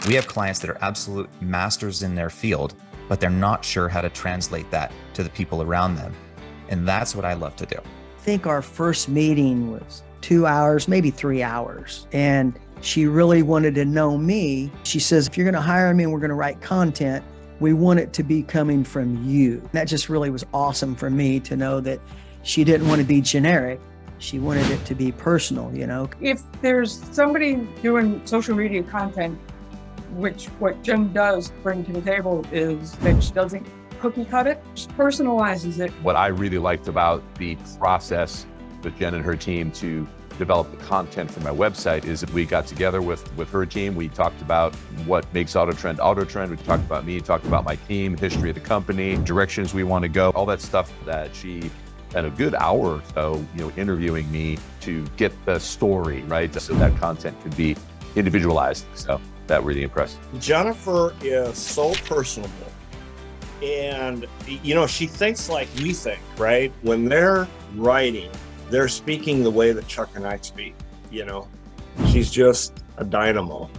We have clients that are absolute masters in their field, but they're not sure how to translate that to the people around them. And that's what I love to do. I think our first meeting was 2 hours, maybe 3 hours. And she really wanted to know me. She says, if you're going to hire me and we're going to write content, we want it to be coming from you. And that just really was awesome for me to know that she didn't want to be generic. She wanted it to be personal, you know. If there's somebody doing social media content, which what Jen does bring to the table is that she doesn't cookie cut it, she personalizes it. What I really liked about the process with Jen and her team to develop the content for my website is that we got together with her team. We talked about what makes AutoTrend. We talked about me, talked about my team, history of the company, directions we want to go, all that stuff that she spent a good hour or so, interviewing me to get the story, right? So that content could be individualized. So that really impressed. Jennifer is so personable. And, she thinks like we think, right? When they're writing, they're speaking the way that Chuck and I speak, She's just a dynamo.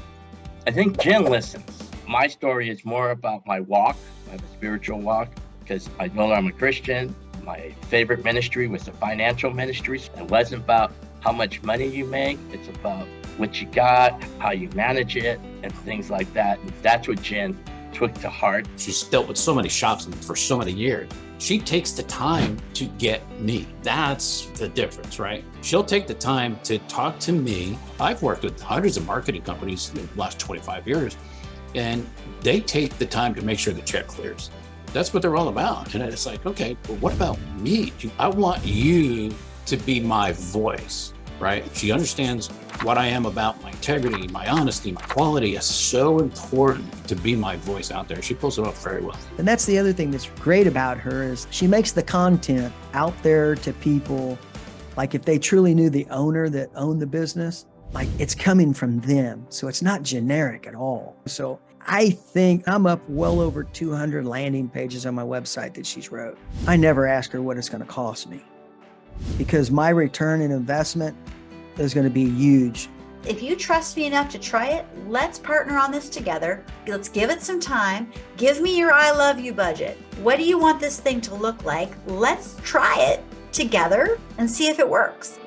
I think Jen listens. My story is more about my walk, my spiritual walk, because I know I'm a Christian. My favorite ministry was the financial ministry. It wasn't about how much money you make. It's about what you got, how you manage it, and things like that. And that's what Jen took to heart. She's dealt with so many shops for so many years. She takes the time to get me. That's the difference, right? She'll take the time to talk to me. I've worked with hundreds of marketing companies in the last 25 years, and they take the time to make sure the check clears. That's what they're all about. And it's like, okay, well, what about me? I want you to be my voice, right? She understands what I am about, my integrity, my honesty, my quality is so important to be my voice out there. She pulls it off very well. And that's the other thing that's great about her is she makes the content out there to people. Like if they truly knew the owner that owned the business, like it's coming from them. So it's not generic at all. So I think I'm up well over 200 landing pages on my website that she's wrote. I never ask her what it's going to cost me because my return in investment is going to be huge. If you trust me enough to try it, let's partner on this together. Let's give it some time. Give me your I love you budget. What do you want this thing to look like? Let's try it together and see if it works.